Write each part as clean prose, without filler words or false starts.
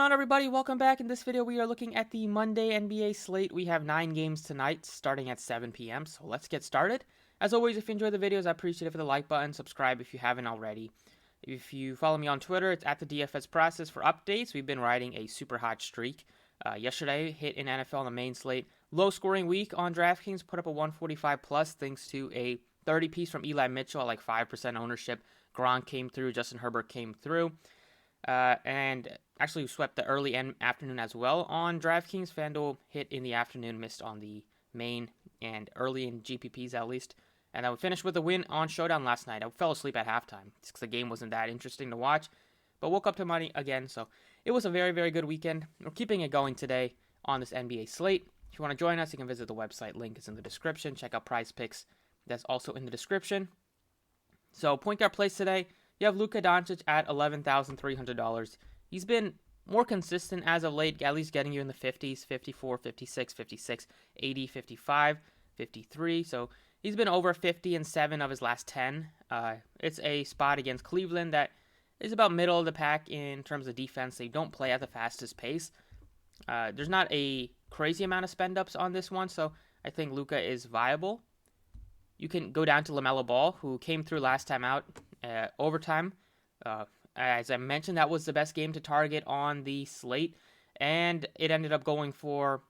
On everybody, welcome back. In this video we are looking at the Monday NBA slate. We have 9 games tonight starting at 7 p.m. so let's get started. As always, if you enjoy the videos, I appreciate it for the like button, subscribe if you haven't already. If you follow me on Twitter, it's at the DFS process for updates. We've been riding a super hot streak. Yesterday hit in NFL on the main slate. Low scoring week on DraftKings, put up a 145 plus thanks to a 30 piece from Eli Mitchell at like 5% ownership. Gronk came through, Justin Herbert came through. And actually swept the early afternoon as well on DraftKings. Fanduel hit in the afternoon, missed on the main and early in GPPs at least. And I would finish with a win on Showdown last night. I fell asleep at halftime because the game wasn't that interesting to watch, but woke up to money again. So it was a very, very good weekend. We're keeping it going today on this NBA slate. If you want to join us, you can visit the website. Link is in the description. Check out Prize Picks. That's also in the description. So point guard plays today. You have LUKA DONCIC at $11,300. He's been more consistent as of late, at least getting you in the 50s, 54, 56, 56, 80, 55, 53. So he's been over 50 in 7 of his last 10. It's a spot against Cleveland that is about middle of the pack in terms of defense. They don't play at the fastest pace. There's not a crazy amount of spend-ups on this one, so I think LUKA is viable. You can go down to LaMelo Ball, who came through last time out, overtime. As I mentioned, that was the best game to target on the slate, and it ended up going for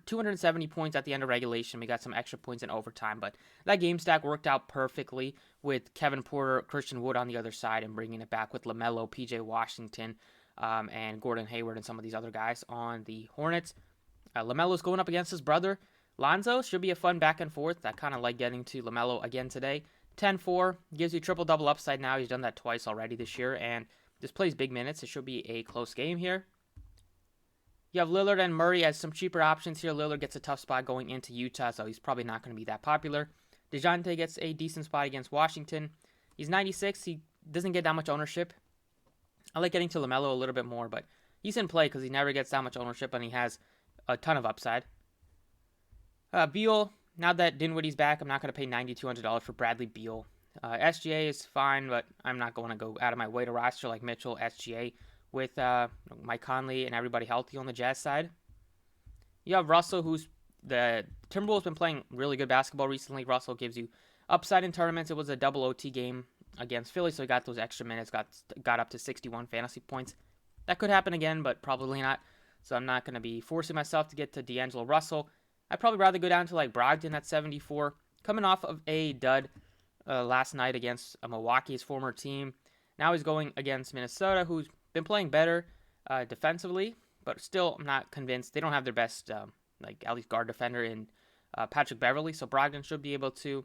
270 points at the end of regulation. We got some extra points in overtime, but that game stack worked out perfectly with Kevin Porter, Christian Wood on the other side, and bringing it back with LaMelo, PJ Washington, and Gordon Hayward and some of these other guys on the Hornets. LaMelo's going up against his brother Lonzo. Should be a fun back and forth. I kind of like getting to LaMelo again today. 10-4 gives you triple-double upside now. He's done that twice already this year, and just plays big minutes. It should be a close game here. You have Lillard and Murray as some cheaper options here. Lillard gets a tough spot going into Utah, so he's probably not going to be that popular. DeJounte gets a decent spot against Washington. He's 96. He doesn't get that much ownership. I like getting to LaMelo a little bit more, but he's in play because he never gets that much ownership, and he has a ton of upside. Beal, now that Dinwiddie's back, I'm not going to pay $9,200 for Bradley Beal. SGA is fine, but I'm not going to go out of my way to roster like Mitchell, SGA, with Mike Conley and everybody healthy on the Jazz side. You have Russell, who's the Timberwolves been playing really good basketball recently. Russell gives you upside in tournaments. It was a double OT game against Philly, so he got those extra minutes, got up to 61 fantasy points. That could happen again, but probably not. So I'm not going to be forcing myself to get to D'Angelo Russell. I'd probably rather go down to like Brogdon at 74, coming off of a dud last night against Milwaukee's former team. Now he's going against Minnesota, who's been playing better defensively, but still I'm not convinced. They don't have their best, at least guard defender in Patrick Beverley, so Brogdon should be able to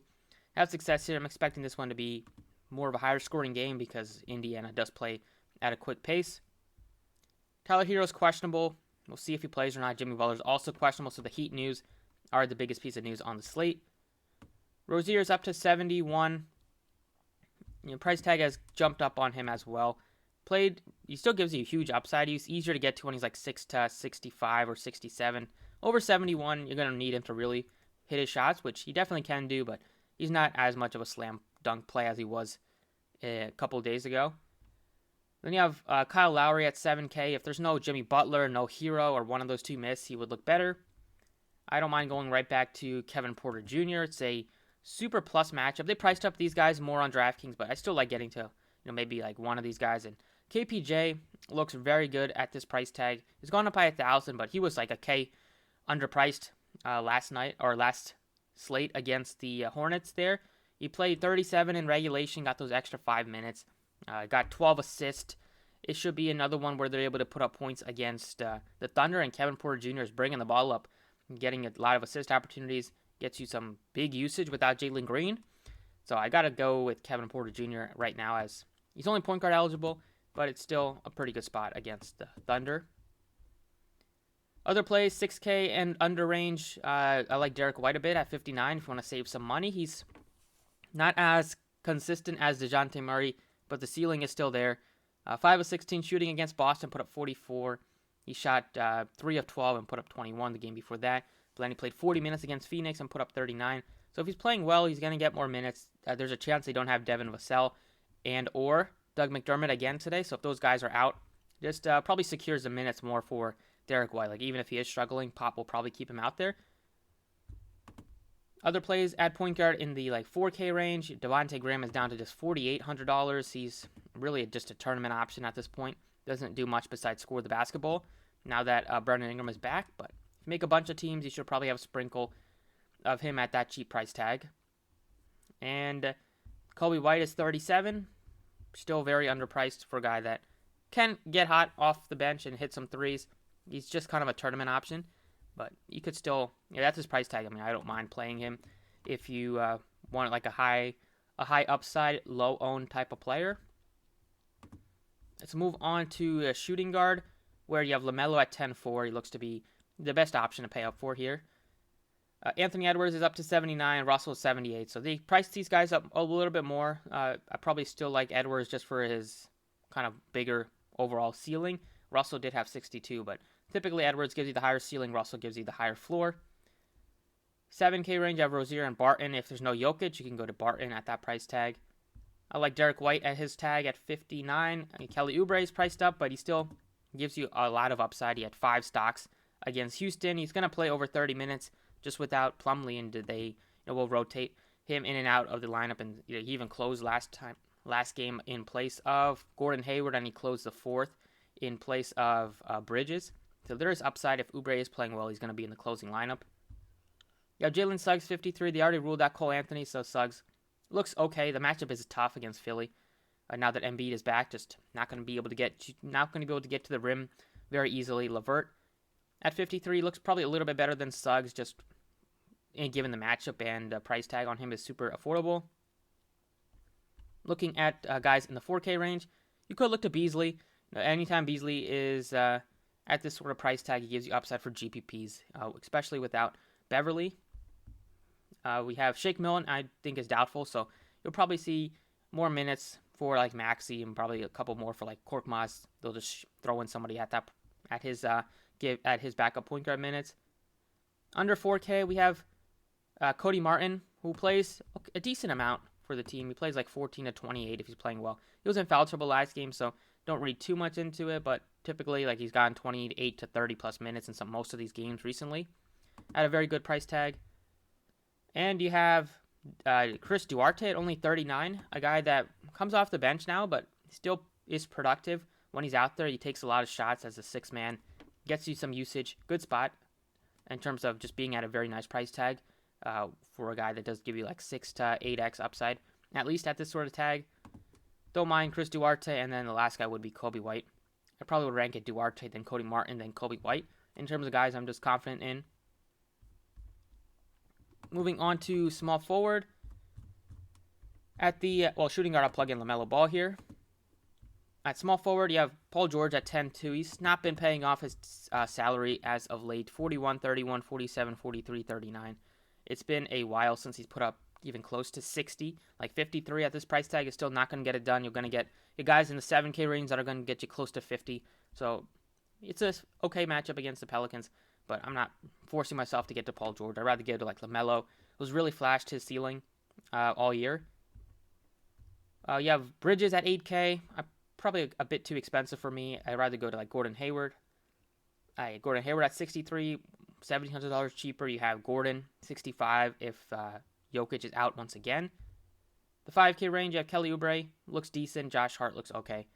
have success here. I'm expecting this one to be more of a higher scoring game because Indiana does play at a quick pace. Tyler Hero's questionable. We'll see if he plays or not. Jimmy Butler's also questionable, so the Heat news are the biggest piece of news on the slate. Rozier's up to 71. Price tag has jumped up on him as well. He still gives you a huge upside. He's easier to get to when he's like 6 to 65 or 67. Over 71, you're going to need him to really hit his shots, which he definitely can do, but he's not as much of a slam dunk play as he was a couple of days ago. Then you have Kyle Lowry at 7K. If there's no Jimmy Butler, no Hero, or one of those two miss, he would look better. I don't mind going right back to Kevin Porter Jr. It's a super plus matchup. They priced up these guys more on DraftKings, but I still like getting to maybe like one of these guys. And KPJ looks very good at this price tag. He's gone up by 1,000, but he was like a K underpriced last slate against the Hornets there. He played 37 in regulation, got those extra 5 minutes. Got 12 assists. It should be another one where they're able to put up points against the Thunder, and Kevin Porter Jr. is bringing the ball up, getting a lot of assist opportunities, gets you some big usage without Jalen Green. So I got to go with Kevin Porter Jr. right now, as he's only point guard eligible, but it's still a pretty good spot against the Thunder. Other plays, 6K and under range. I like Derek White a bit at 59 if you want to save some money. He's not as consistent as DeJounte Murray, but the ceiling is still there. 5 of 16 shooting against Boston, put up 44. He shot 3 of 12 and put up 21 the game before that. But then he played 40 minutes against Phoenix and put up 39. So if he's playing well, he's going to get more minutes. There's a chance they don't have Devin Vassell and or Doug McDermott again today. So if those guys are out, Just probably secures the minutes more for Derek White. Like, even if he is struggling, Pop will probably keep him out there. Other plays at point guard in the 4K range. Devontae Graham is down to just $4,800. He's really just a tournament option at this point. Doesn't do much besides score the basketball. Now that Brandon Ingram is back, but if you make a bunch of teams, you should probably have a sprinkle of him at that cheap price tag. And Coby White is $37. Still very underpriced for a guy that can get hot off the bench and hit some threes. He's just kind of a tournament option, but you could still, that's his price tag. I mean, I don't mind playing him if you want like a high upside, low owned type of player. Let's move on to a shooting guard, where you have LaMelo at 10-4. He looks to be the best option to pay up for here. Anthony Edwards is up to 79, Russell is 78. So they priced these guys up a little bit more. I probably still like Edwards just for his kind of bigger overall ceiling. Russell did have 62, but typically Edwards gives you the higher ceiling, Russell gives you the higher floor. 7K range, you have Rozier and Barton. If there's no Jokic, you can go to Barton at that price tag. I like Derek White at his tag at 59. I mean, Kelly Oubre is priced up, but he still gives you a lot of upside. He had 5 stocks against Houston. He's going to play over 30 minutes just without Plumlee, and they will rotate him in and out of the lineup. And he even closed last game in place of Gordon Hayward, and he closed the 4th in place of Bridges. So there is upside. If Oubre is playing well, he's going to be in the closing lineup. You have Jalen Suggs, 53. They already ruled out Cole Anthony, so Suggs looks okay. The matchup is tough against Philly. Now that Embiid is back, just not going to be able to get to the rim very easily. LeVert at 53 looks probably a little bit better than Suggs, just given the matchup, and the price tag on him is super affordable. Looking at guys in the 4K range, you could look to Beasley. Anytime Beasley is at this sort of price tag, he gives you upside for GPPs, especially without Beverly. We have Shake Milton, I think is doubtful, so you'll probably see more minutes for like Maxey and probably a couple more for like Korkmaz. They'll just throw in somebody at his backup point guard minutes. Under 4K, we have Cody Martin, who plays a decent amount for the team. He plays like 14 to 28 if he's playing well. He was in foul trouble last game, so don't read too much into it, but typically like he's gotten 28 to 30 plus minutes in most of these games recently at a very good price tag. And you have Chris Duarte at only 39, a guy that comes off the bench now, but still is productive. When he's out there, he takes a lot of shots as a 6-man, gets you some usage, good spot in terms of just being at a very nice price tag for a guy that does give you like 6 to 8x upside, at least at this sort of tag. Don't mind Chris Duarte, and then the last guy would be Coby White. I probably would rank it Duarte, then Cody Martin, then Coby White in terms of guys I'm just confident in. Moving on to small forward. At the, shooting guard, I'll plug in LaMelo Ball here. At small forward, you have Paul George at 10-2. He's not been paying off his salary as of late. 41, 31, 47, 43, 39. It's been a while since he's put up even close to 60. Like 53 at this price tag is still not going to get it done. You're going to get your guys in the 7K range that are going to get you close to 50. So it's a okay matchup against the Pelicans, but I'm not forcing myself to get to Paul George. I'd rather get to like LaMelo, who's really flashed his ceiling all year. You have Bridges at 8K. Probably a bit too expensive for me. I'd rather go to like Gordon Hayward. Gordon Hayward at 63, $1,700 cheaper. You have Gordon 65 if Jokic is out once again. The 5K range, you have Kelly Oubre, looks decent. Josh Hart looks okay.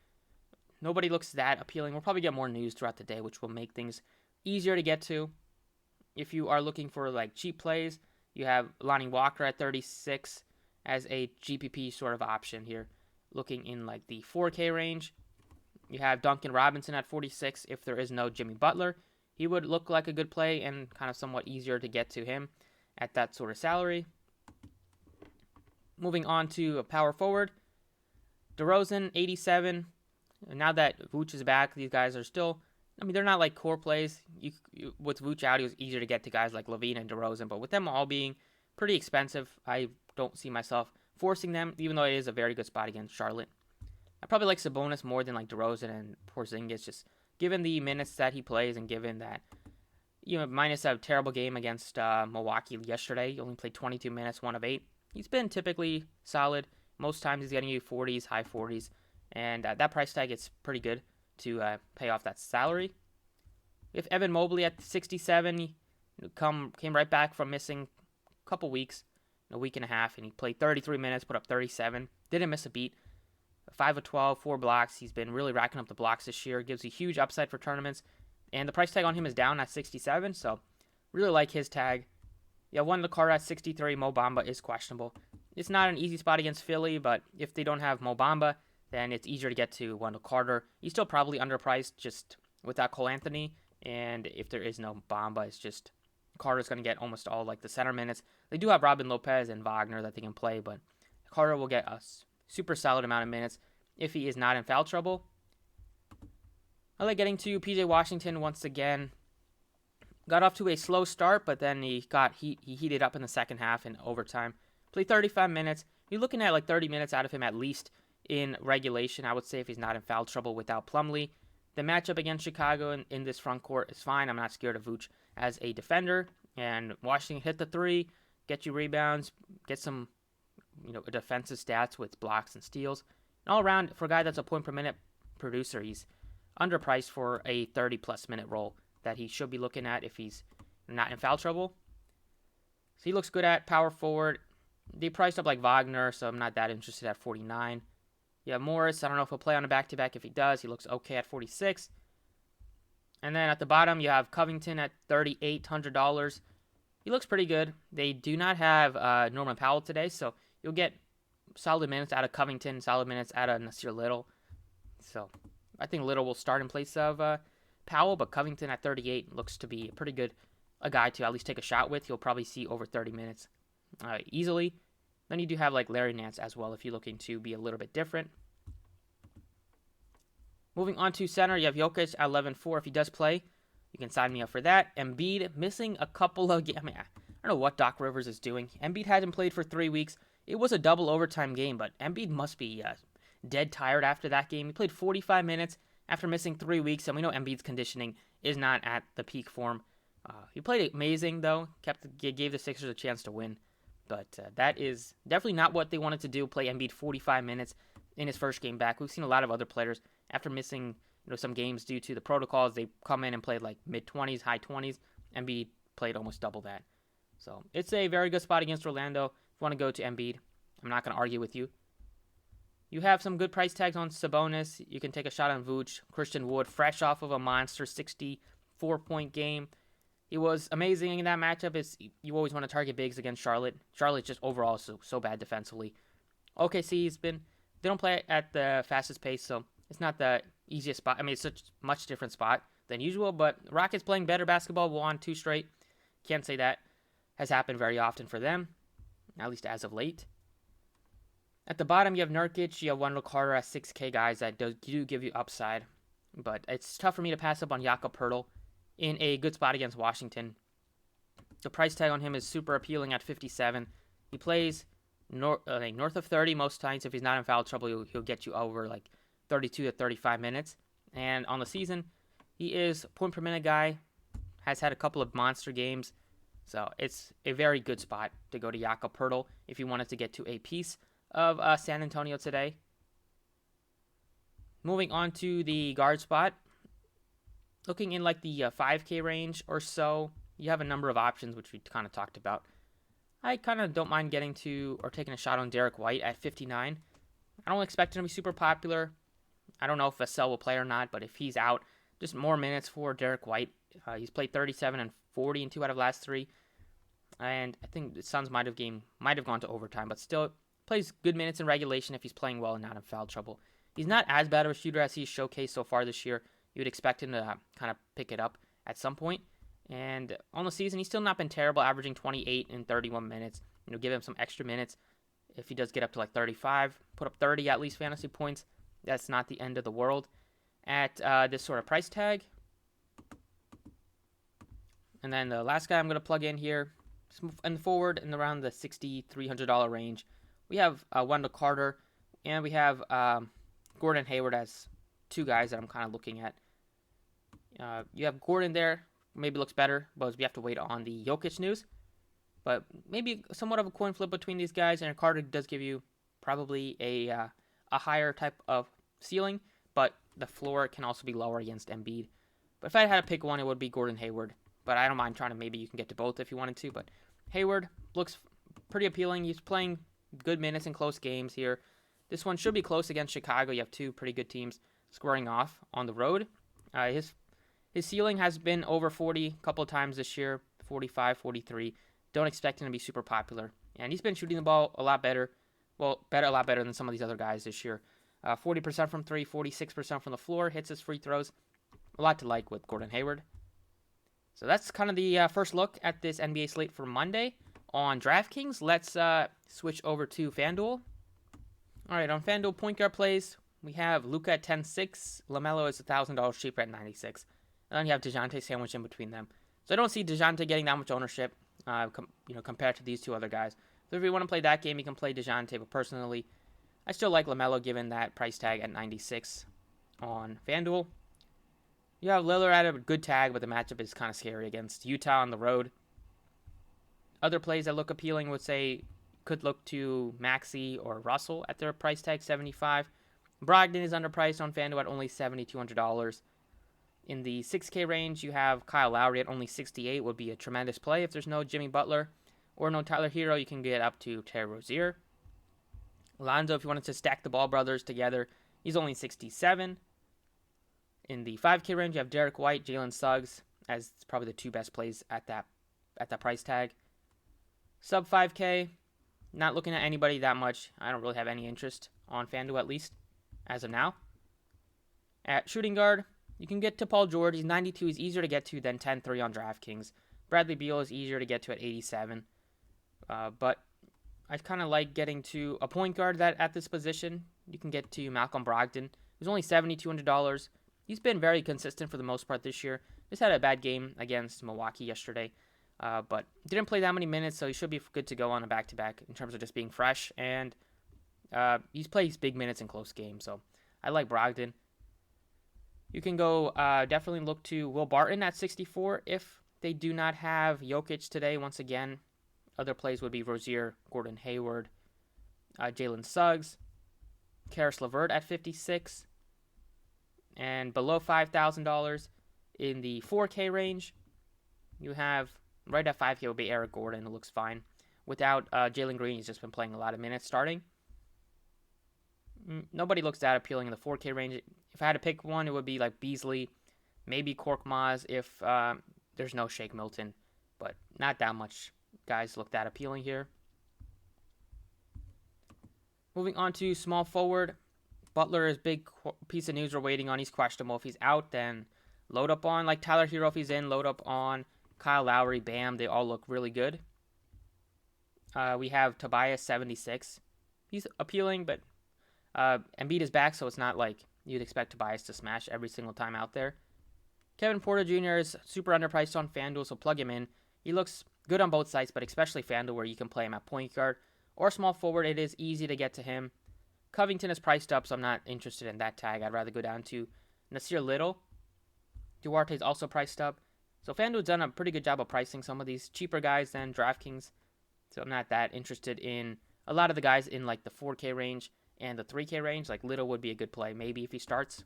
Nobody looks that appealing. We'll probably get more news throughout the day, which will make things easier to get to. If you are looking for like cheap plays, you have Lonnie Walker at 36 as a GPP sort of option here. Looking in like the 4K range, you have Duncan Robinson at 46. If there is no Jimmy Butler, he would look like a good play and kind of somewhat easier to get to him at that sort of salary. Moving on to a power forward, DeRozan, 87. Now that Vooch is back, these guys are still, they're not like core plays. With Vooch out, it was easier to get to guys like LaVine and DeRozan, but with them all being pretty expensive, I don't see myself forcing them, even though it is a very good spot against Charlotte. I probably like Sabonis more than like DeRozan and Porzingis, just given the minutes that he plays and given that, minus a terrible game against Milwaukee yesterday. He only played 22 minutes, 1 of 8. He's been typically solid. Most times he's getting you 40s, high 40s, and that price tag is pretty good to pay off that salary. If Evan Mobley at 67, he came right back from missing a couple weeks, a week and a half, and he played 33 minutes, put up 37, didn't miss a beat. 5 of 12, 4 blocks. He's been really racking up the blocks this year. Gives a huge upside for tournaments. And the price tag on him is down at 67, so really like his tag. Yeah, Wendell Carter at 63. Mo Bamba is questionable. It's not an easy spot against Philly, but if they don't have Mo Bamba, then it's easier to get to Wendell Carter. He's still probably underpriced just without Cole Anthony, and if there is no Bamba, it's just Carter's going to get almost all like the center minutes. They do have Robin Lopez and Wagner that they can play, but Carter will get a super solid amount of minutes if he is not in foul trouble. I like getting to PJ Washington once again. Got off to a slow start, but then he heated up in the second half in overtime. Played 35 minutes. You're looking at like 30 minutes out of him at least in regulation, I would say, if he's not in foul trouble without Plumlee. The matchup against Chicago in this front court is fine. I'm not scared of Vooch as a defender. And Washington hit the three, get you rebounds, get some defensive stats with blocks and steals. And all around, for a guy that's a point per minute producer, he's underpriced for a 30-plus minute role that he should be looking at if he's not in foul trouble. So he looks good at power forward. They priced up like Wagner, so I'm not that interested at 49. Yeah, Morris, I don't know if he'll play on a back-to-back. If he does, he looks okay at 46. And then at the bottom, you have Covington at $3,800. He looks pretty good. They do not have Norman Powell today, so you'll get solid minutes out of Covington, solid minutes out of Nasir Little. So I think Little will start in place of Powell, but Covington at 38 looks to be pretty good a guy to at least take a shot with. You'll probably see over 30 minutes easily. Then you do have like Larry Nance as well if you're looking to be a little bit different. Moving on to center, you have Jokic at 11-4. If he does play, you can sign me up for that. Embiid missing a couple of games. I don't know what Doc Rivers is doing. Embiid hasn't played for 3 weeks. It was a double overtime game, but Embiid must be dead tired after that game. He played 45 minutes after missing 3 weeks, and we know Embiid's conditioning is not at the peak form. He played amazing, though. Gave the Sixers a chance to win. But that is definitely not what they wanted to do, play Embiid 45 minutes in his first game back. We've seen a lot of other players, after missing some games due to the protocols, they come in and played like mid-20s, high 20s. Embiid played almost double that. So it's a very good spot against Orlando. If you want to go to Embiid, I'm not going to argue with you. You have some good price tags on Sabonis. You can take a shot on Vooch. Christian Wood, fresh off of a monster 64-point game. He was amazing in that matchup. You always want to target bigs against Charlotte. Charlotte's just overall so bad defensively. OKC they don't play at the fastest pace, so it's not the easiest spot. I mean, it's such a much different spot than usual, but Rockets playing better basketball, won 2 straight. Can't say that has happened very often for them, at least as of late. At the bottom, you have Nurkic, you have Wendell Carter at 6K guys that do give you upside, but it's tough for me to pass up on Jakob Poeltl in a good spot against Washington. The price tag on him is super appealing at 57. He plays north of 30 most times. If he's not in foul trouble, he'll get you over like 32 to 35 minutes. And on the season, he is a point per minute guy, has had a couple of monster games. So it's a very good spot to go to Jakob Poeltl if you wanted to get to a piece of San Antonio today. Moving on to the guard spot. Looking in like the 5K range or so, you have a number of options, which we kind of talked about. I kind of don't mind getting to or taking a shot on Derek White at 59. I don't expect him to be super popular. I don't know if Vassell will play or not, but if he's out, just more minutes for Derek White. He's played 37 and 40 in 2 out of the last 3. And I think the Suns might have gone to overtime, but still plays good minutes in regulation if he's playing well and not in foul trouble. He's not as bad of a shooter as he's showcased so far this year. You would expect him to kind of pick it up at some point. And on the season, he's still not been terrible, averaging 28 in 31 minutes. Give him some extra minutes. If he does get up to like 35, put up 30 at least fantasy points, that's not the end of the world at this sort of price tag. And then the last guy I'm going to plug in here, in the forward and around the $6,300 range, we have Wendell Carter, and we have Gordon Hayward as 2 guys that I'm kind of looking at. You have Gordon there, maybe looks better, but we have to wait on the Jokic news. But maybe somewhat of a coin flip between these guys, and Carter does give you probably a higher type of ceiling, but the floor can also be lower against Embiid. But if I had to pick one, it would be Gordon Hayward. But I don't mind trying to, maybe you can get to both if you wanted to. But Hayward looks pretty appealing. He's playing good minutes in close games here. This one should be close against Chicago. You have two pretty good teams squaring off on the road. His ceiling has been over 40 a couple of times this year, 45, 43. Don't expect him to be super popular. And he's been shooting the ball a lot better. Well, a lot better than some of these other guys this year. 40% from 3, 46% from the floor, hits his free throws. A lot to like with Gordon Hayward. So that's kind of the first look at this NBA slate for Monday. On DraftKings, let's switch over to FanDuel. All right, on FanDuel point guard plays, we have LUKA at 10.6. LaMelo is $1,000 cheaper at 96. And then you have DeJounte sandwiched in between them. So I don't see DeJounte getting that much ownership, compared to these two other guys. So if you want to play that game, you can play DeJounte. But personally, I still like LaMelo given that price tag at 96 on FanDuel. You have Lillard at a good tag, but the matchup is kind of scary against Utah on the road. Other plays that look appealing could look to Maxey or Russell at their price tag, 75. Brogdon is underpriced on FanDuel at only $7,200. In the 6K range, you have Kyle Lowry at only 68, would be a tremendous play if there's no Jimmy Butler or no Tyler Hero. You can get up to Terry Rozier. Lonzo, if you wanted to stack the Ball brothers together, he's only 67. In the 5K range, you have Derek White, Jalen Suggs as probably the two best plays at that price tag. Sub 5K, not looking at anybody that much. I don't really have any interest on FanDuel, at least as of now. At shooting guard, you can get to Paul George. He's 92. He's easier to get to than 10-3 on DraftKings. Bradley Beal is easier to get to at 87. But I kind of like getting to a point guard that at this position. You can get to Malcolm Brogdon. He's only $7,200. He's been very consistent for the most part this year. Just had a bad game against Milwaukee yesterday. But didn't play that many minutes, so he should be good to go on a back-to-back in terms of just being fresh. And he's plays big minutes in close games, so I like Brogdon. You can go definitely look to Will Barton at 64 if they do not have Jokic today. Once again, other plays would be Rozier, Gordon Hayward, Jalen Suggs, Karis LeVert at 56. And below $5,000 in the 4K range, you have right at 5K will be Eric Gordon. It looks fine. Without Jalen Green, he's just been playing a lot of minutes starting. Nobody looks that appealing in the 4K range. If I had to pick one, it would be like Beasley, maybe Korkmaz if there's no Shake Milton. But not that much guys look that appealing here. Moving on to small forward. Butler is big piece of news we're waiting on. He's questionable. If he's out, then load up on like Tyler Hero. If he's in, load up on Kyle Lowry, Bam. They all look really good. We have Tobias 76. He's appealing, but Embiid is back, so it's not like you'd expect Tobias to smash every single time out there. Kevin Porter Jr. is super underpriced on FanDuel, so plug him in. He looks good on both sides, but especially FanDuel where you can play him at point guard or small forward. It is easy to get to him. Covington is priced up, so I'm not interested in that tag. I'd rather go down to Nasir Little. Duarte is also priced up. So FanDuel's done a pretty good job of pricing some of these cheaper guys than DraftKings. So I'm not that interested in a lot of the guys in like the 4K range and the 3K range. Like Little would be a good play, maybe if he starts.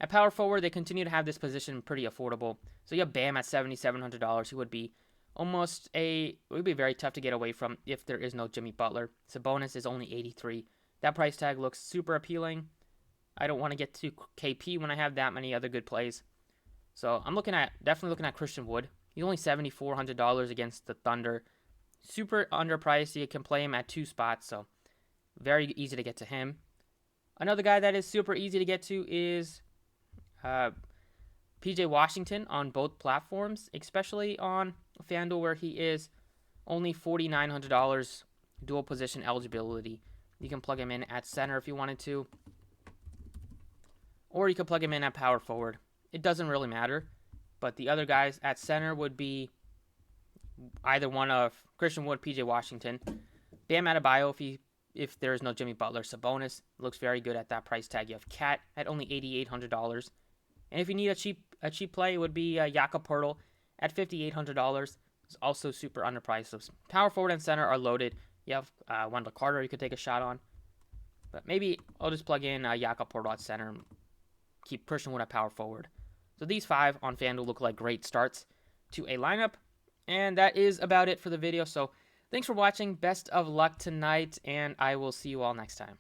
At power forward, they continue to have this position pretty affordable. So you have Bam at $7,700. He would be it would be very tough to get away from if there is no Jimmy Butler. Sabonis is only 83. That price tag looks super appealing. I don't want to get to KP when I have that many other good plays. So I'm definitely looking at Christian Wood. He's only $7,400 against the Thunder. Super underpriced. You can play him at two spots, so very easy to get to him. Another guy that is super easy to get to is PJ Washington on both platforms, especially on FanDuel where he is only $4,900 dual position eligibility. You can plug him in at center if you wanted to, or you can plug him in at power forward. It doesn't really matter, but the other guys at center would be either one of Christian Wood, PJ Washington, Bam Adebayo if there is no Jimmy Butler. Sabonis looks very good at that price tag. You have Cat at only $8,800. And if you need a cheap play, it would be Jakob Poeltl at $5,800. It's also super underpriced. So power forward and center are loaded. You have Wendell Carter you could take a shot on. But maybe I'll just plug in Jakob Poeltl at center and keep Christian Wood at power forward. So these 5 on FanDuel look like great starts to a lineup. And that is about it for the video. So thanks for watching. Best of luck tonight, and I will see you all next time.